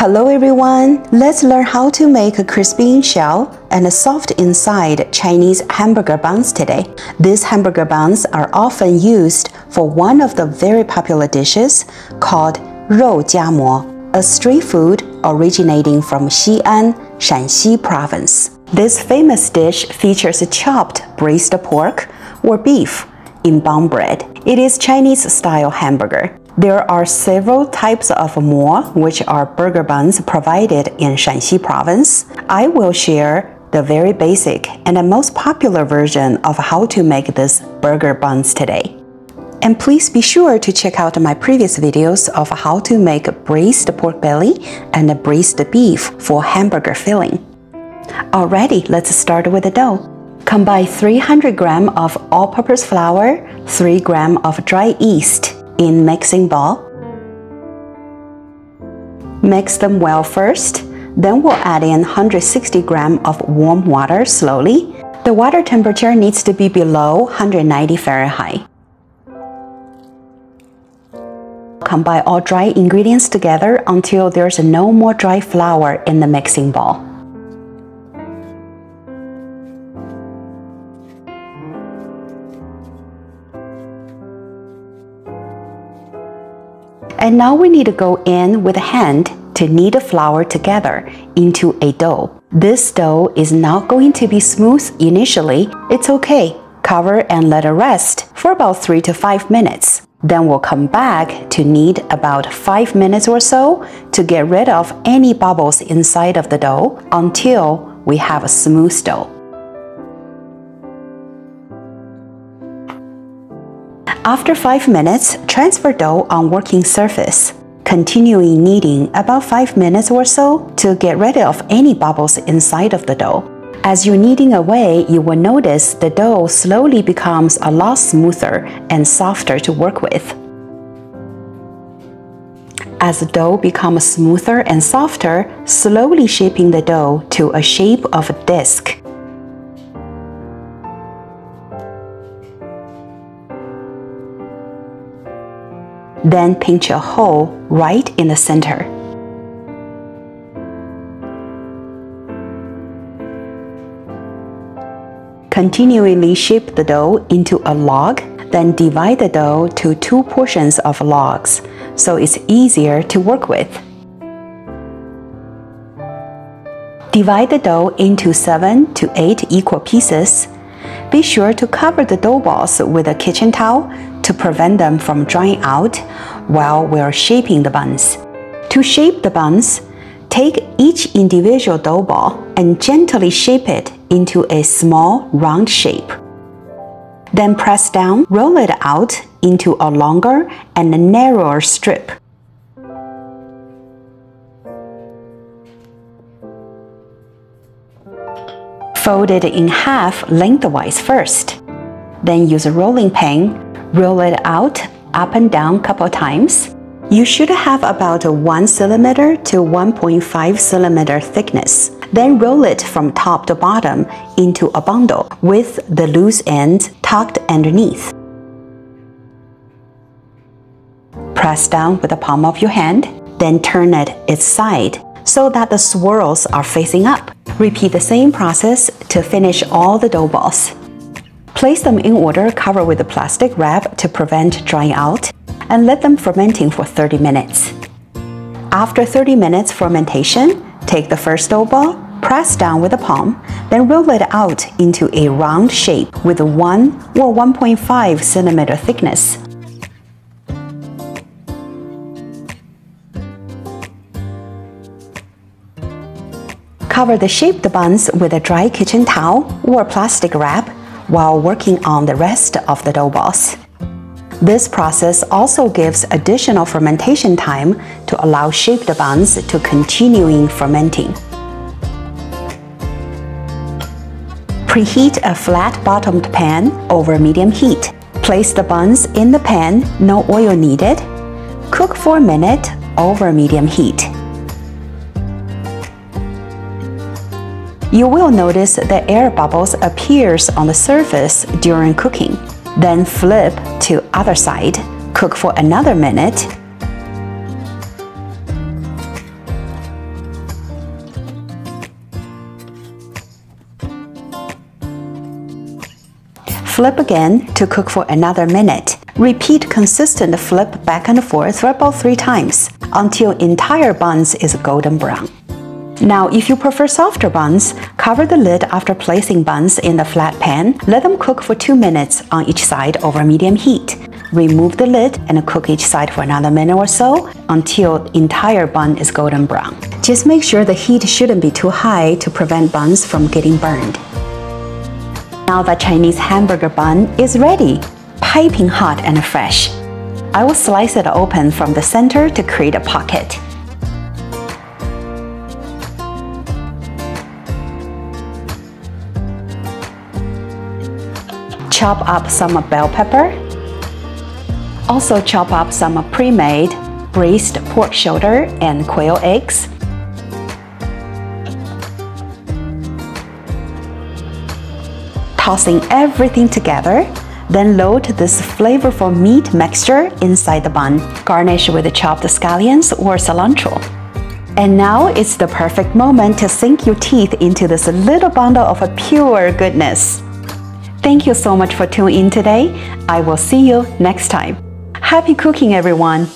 Hello everyone! Let's learn how to make a crispy in shell and a soft inside Chinese hamburger buns today. These hamburger buns are often used for one of the very popular dishes called Rou Jia Mo, a street food originating from Xi'an, Shanxi province. This famous dish features chopped braised pork or beef in bun bread. It is Chinese-style hamburger. There are several types of mo, which are burger buns provided in Shanxi province. I will share the very basic and the most popular version of how to make these burger buns today. And please be sure to check out my previous videos of how to make braised pork belly and braised beef for hamburger filling. Alrighty, let's start with the dough. Combine 300 grams of all-purpose flour, 3 grams of dry yeast in mixing bowl. Mix them well first, then we'll add in 160 grams of warm water slowly. The water temperature needs to be below 190 Fahrenheit. Combine all dry ingredients together until there's no more dry flour in the mixing bowl. And now we need to go in with a hand to knead the flour together into a dough. This dough is not going to be smooth initially. It's okay. Cover and let it rest for about 3 to 5 minutes. Then we'll come back to knead about 5 minutes or so to get rid of any bubbles inside of the dough until we have a smooth dough. After 5 minutes, transfer dough on working surface, continuing kneading about 5 minutes or so to get rid of any bubbles inside of the dough. As you're kneading away, you will notice the dough slowly becomes a lot smoother and softer to work with. As the dough becomes smoother and softer, slowly shaping the dough to a shape of a disc. Then pinch a hole right in the center. Continually shape the dough into a log, then divide the dough to 2 portions of logs, so it's easier to work with. Divide the dough into 7 to 8 equal pieces. Be sure to cover the dough balls with a kitchen towel to prevent them from drying out while we're shaping the buns. To shape the buns, take each individual dough ball and gently shape it into a small round shape. Then press down, roll it out into a longer and a narrower strip. Fold it in half lengthwise first. Then use a rolling pin. Roll it out, up and down couple times. You should have about a 1 centimeter to 1.5 centimeter thickness. Then roll it from top to bottom into a bundle with the loose end tucked underneath. Press down with the palm of your hand, then turn it its side so that the swirls are facing up. Repeat the same process to finish all the dough balls. Place them in order, cover with a plastic wrap to prevent drying out, and let them fermenting for 30 minutes. After 30 minutes fermentation, take the first dough ball, press down with the palm, then roll it out into a round shape with a 1 or 1.5 centimeter thickness. Cover the shaped buns with a dry kitchen towel or plastic wrap while working on the rest of the dough balls. This process also gives additional fermentation time to allow shaped buns to continuing fermenting. Preheat a flat-bottomed pan over medium heat. Place the buns in the pan, no oil needed. Cook for a minute over medium heat. You will notice the air bubbles appears on the surface during cooking. Then flip to other side. Cook for another minute. Flip again to cook for another minute. Repeat consistent flip back and forth for about 3 times until entire buns is golden brown. Now, if you prefer softer buns, cover the lid after placing buns in the flat pan. Let them cook for 2 minutes on each side over medium heat. Remove the lid and cook each side for another minute or so until entire bun is golden brown. Just make sure the heat shouldn't be too high to prevent buns from getting burned. Now the Chinese hamburger bun is ready, piping hot and fresh. I will slice it open from the center to create a pocket. Chop up some bell pepper. Also chop up some pre-made braised pork shoulder and quail eggs. Tossing everything together, then load this flavorful meat mixture inside the bun. Garnish with chopped scallions or cilantro. And now it's the perfect moment to sink your teeth into this little bundle of pure goodness. Thank you so much for tuning in today. I will see you next time. Happy cooking, everyone!